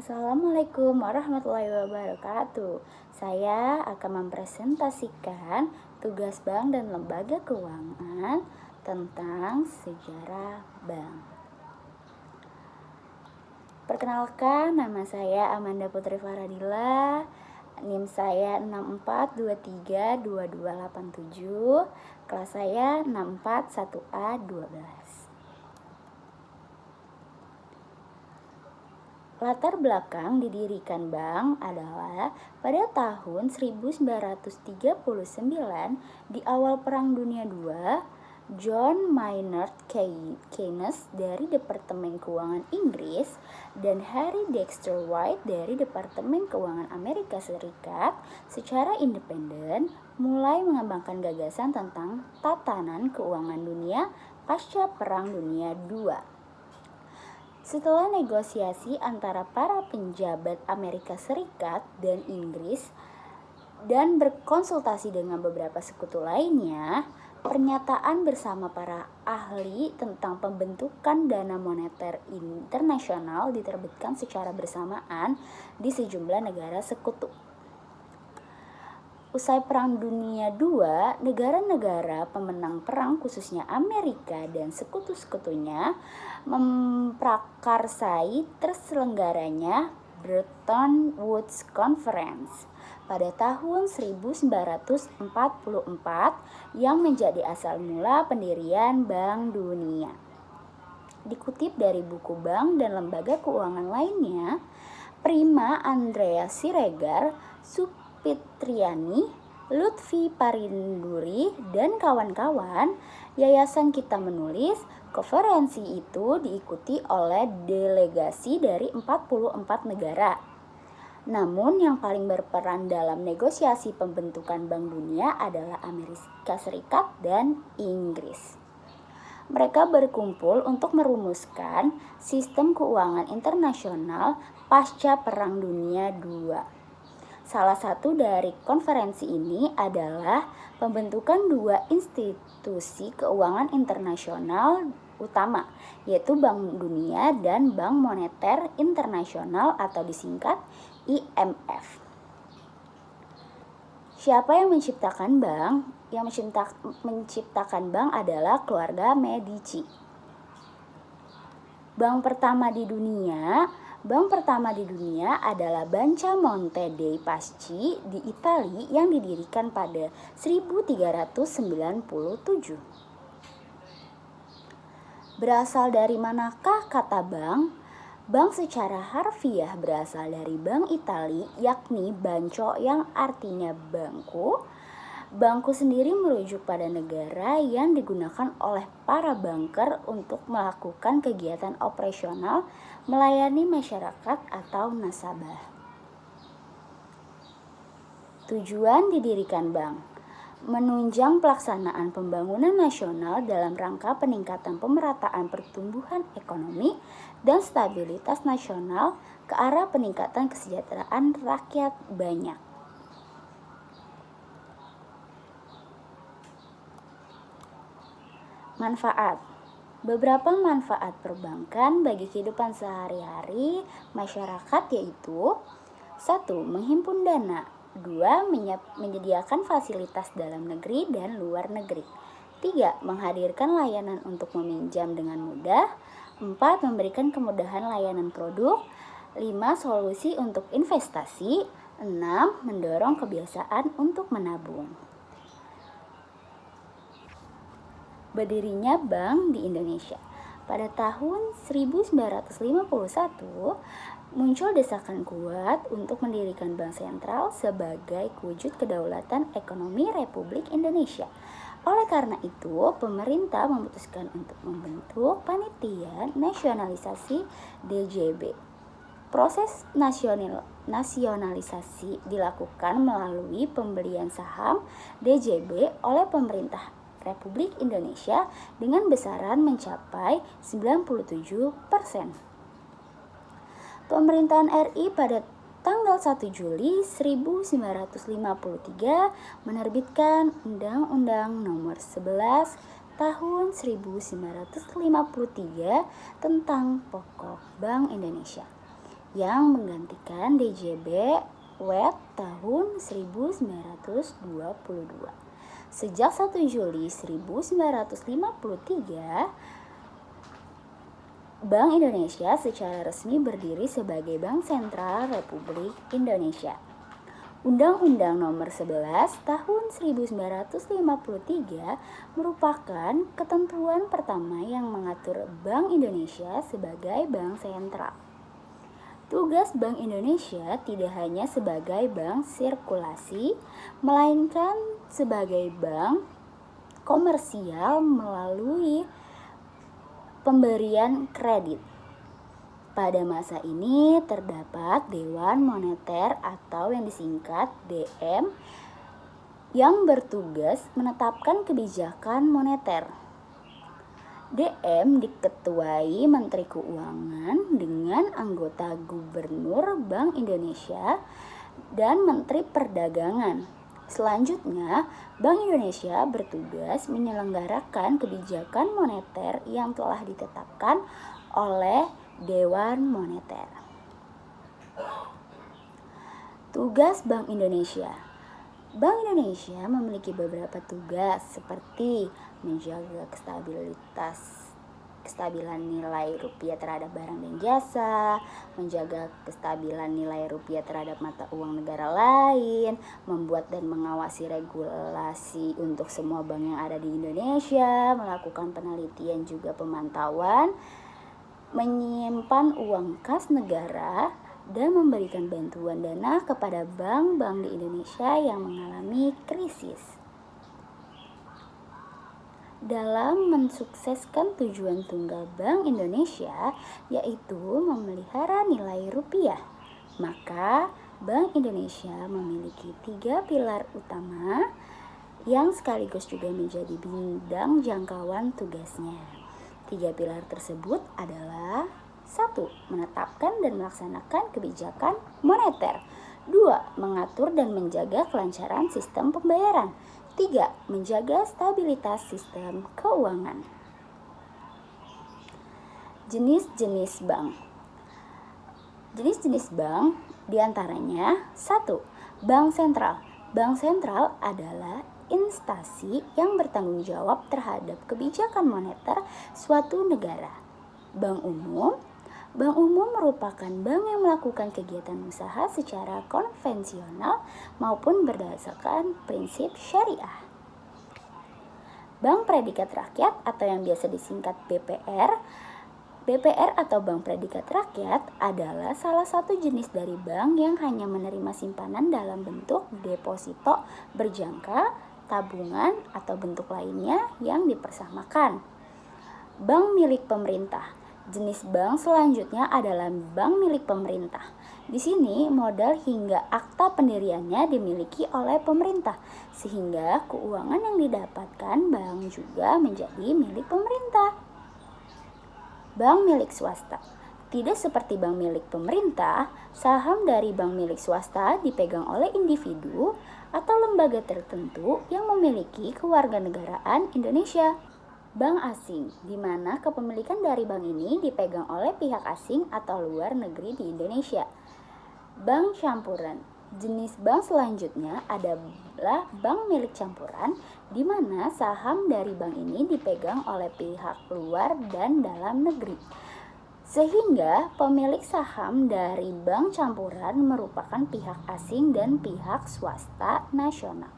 Assalamualaikum warahmatullahi wabarakatuh. Saya akan mempresentasikan tugas bank dan lembaga keuangan tentang sejarah bank. Perkenalkan, nama saya Amanda Putri Faradila. NIM saya 64232287. Kelas saya 641A12. Latar belakang didirikan bank adalah pada tahun 1939 di awal Perang Dunia II, John Maynard Keynes dari Departemen Keuangan Inggris dan Harry Dexter White dari Departemen Keuangan Amerika Serikat secara independen mulai mengembangkan gagasan tentang tatanan keuangan dunia pasca Perang Dunia II. Setelah negosiasi antara para penjabat Amerika Serikat dan Inggris dan berkonsultasi dengan beberapa sekutu lainnya, pernyataan bersama para ahli tentang pembentukan dana moneter internasional diterbitkan secara bersamaan di sejumlah negara sekutu. Usai Perang Dunia II, negara-negara pemenang perang khususnya Amerika dan sekutu-sekutunya memprakarsai terselenggaranya Bretton Woods Conference pada tahun 1944 yang menjadi asal mula pendirian Bank Dunia. Dikutip dari buku bank dan lembaga keuangan lainnya, Prima Andrea Siregar, Supitriani, Lutfi Parinduri, dan kawan-kawan, Yayasan Kita menulis, konferensi itu diikuti oleh delegasi dari 44 negara. Namun yang paling berperan dalam negosiasi pembentukan Bank Dunia adalah Amerika Serikat dan Inggris. Mereka berkumpul untuk merumuskan sistem keuangan internasional pasca Perang Dunia II. Salah satu dari konferensi ini adalah pembentukan dua institusi keuangan internasional utama, yaitu Bank Dunia dan Bank Moneter Internasional atau disingkat IMF. Siapa yang menciptakan bank? Yang menciptakan bank adalah keluarga Medici. Bank pertama di dunia adalah Banca Monte dei Paschi di Italia yang didirikan pada 1397. Berasal dari manakah kata bank? Bank secara harfiah berasal dari Bank Italia, yakni banco yang artinya bangku. Bangku sendiri merujuk pada negara yang digunakan oleh para banker untuk melakukan kegiatan operasional melayani masyarakat atau nasabah. Tujuan didirikan bank: menunjang pelaksanaan pembangunan nasional dalam rangka peningkatan pemerataan pertumbuhan ekonomi dan stabilitas nasional ke arah peningkatan kesejahteraan rakyat banyak. Manfaat. Beberapa manfaat perbankan bagi kehidupan sehari-hari masyarakat yaitu 1. Menghimpun dana. 2. Menyediakan fasilitas dalam negeri dan luar negeri. 3. Menghadirkan layanan untuk meminjam dengan mudah. 4. Memberikan kemudahan layanan produk. 5. Solusi untuk investasi. 6. Mendorong kebiasaan untuk menabung. Berdirinya bank di Indonesia. Pada tahun 1951, muncul desakan kuat untuk mendirikan bank sentral sebagai wujud kedaulatan ekonomi Republik Indonesia. Oleh karena itu, pemerintah memutuskan untuk membentuk Panitia Nasionalisasi DJB. Proses nasionalisasi dilakukan melalui pembelian saham DJB oleh pemerintah Republik Indonesia dengan besaran mencapai 97%. Pemerintahan RI pada tanggal 1 Juli 1953 menerbitkan Undang-Undang Nomor 11 Tahun 1953 tentang Pokok Bank Indonesia. yang menggantikan DJB WET tahun 1922. Sejak 1 Juli 1953, Bank Indonesia secara resmi berdiri sebagai Bank Sentral Republik Indonesia. Undang-Undang Nomor 11 Tahun 1953 merupakan ketentuan pertama yang mengatur Bank Indonesia sebagai bank sentral. Tugas Bank Indonesia tidak hanya sebagai bank sirkulasi, melainkan sebagai bank komersial melalui pemberian kredit. Pada masa ini terdapat Dewan Moneter atau yang disingkat DM yang bertugas menetapkan kebijakan moneter. DM diketuai Menteri Keuangan dengan anggota Gubernur Bank Indonesia dan Menteri Perdagangan. Selanjutnya, Bank Indonesia bertugas menyelenggarakan kebijakan moneter yang telah ditetapkan oleh Dewan Moneter. Tugas Bank Indonesia. Bank Indonesia memiliki beberapa tugas seperti menjaga kestabilan nilai rupiah terhadap barang dan jasa, menjaga kestabilan nilai rupiah terhadap mata uang negara lain, membuat dan mengawasi regulasi untuk semua bank yang ada di Indonesia, melakukan penelitian juga pemantauan, menyimpan uang kas negara, dan memberikan bantuan dana kepada bank-bank di Indonesia yang mengalami krisis. Dalam mensukseskan tujuan tunggal Bank Indonesia, yaitu memelihara nilai rupiah, maka Bank Indonesia memiliki 3 pilar utama yang sekaligus juga menjadi bidang jangkauan tugasnya. 3 pilar tersebut adalah 1. Menetapkan dan melaksanakan kebijakan moneter. 2. Mengatur dan menjaga kelancaran sistem pembayaran. 3. Menjaga stabilitas sistem keuangan. Jenis-jenis bank. Jenis-jenis bank diantaranya 1. Bank sentral. Bank sentral adalah instansi yang bertanggung jawab terhadap kebijakan moneter suatu negara. Bank umum. Bank umum merupakan bank yang melakukan kegiatan usaha secara konvensional maupun berdasarkan prinsip syariah. Bank Predikat Rakyat atau yang biasa disingkat BPR. BPR atau Bank Predikat Rakyat adalah salah satu jenis dari bank yang hanya menerima simpanan dalam bentuk deposito berjangka, tabungan, atau bentuk lainnya yang dipersamakan. Bank milik pemerintah. Jenis bank selanjutnya adalah bank milik pemerintah. Di sini modal hingga akta pendiriannya dimiliki oleh pemerintah, sehingga keuangan yang didapatkan bank juga menjadi milik pemerintah. Bank milik swasta. Tidak seperti bank milik pemerintah, saham dari bank milik swasta dipegang oleh individu atau lembaga tertentu yang memiliki kewarganegaraan Indonesia. Bank asing, di mana kepemilikan dari bank ini dipegang oleh pihak asing atau luar negeri di Indonesia. Bank campuran. Jenis bank selanjutnya adalah bank milik campuran, di mana saham dari bank ini dipegang oleh pihak luar dan dalam negeri. Sehingga pemilik saham dari bank campuran merupakan pihak asing dan pihak swasta nasional.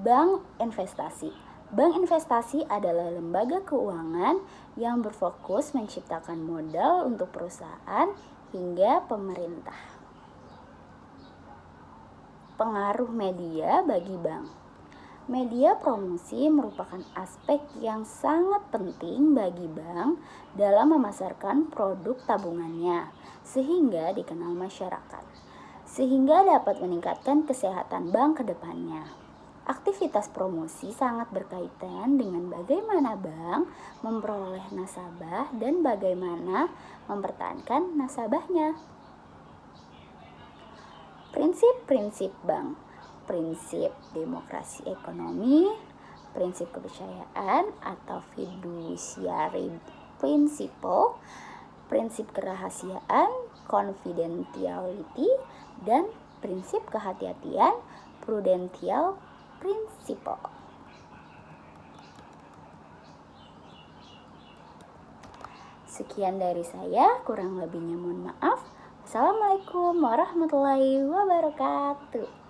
Bank investasi. Bank investasi adalah lembaga keuangan yang berfokus menciptakan modal untuk perusahaan hingga pemerintah. Pengaruh media bagi bank. Media promosi merupakan aspek yang sangat penting bagi bank dalam memasarkan produk tabungannya sehingga dikenal masyarakat, sehingga dapat meningkatkan kesehatan bank ke depannya. Aktivitas promosi sangat berkaitan dengan bagaimana bank memperoleh nasabah dan bagaimana mempertahankan nasabahnya. Prinsip-prinsip bank. Prinsip demokrasi ekonomi, prinsip kepercayaan atau fiduciary principle, prinsip kerahasiaan, confidentiality, dan prinsip kehati-hatian, prudential principle. Sekian dari saya, kurang lebihnya mohon maaf. Assalamualaikum warahmatullahi wabarakatuh.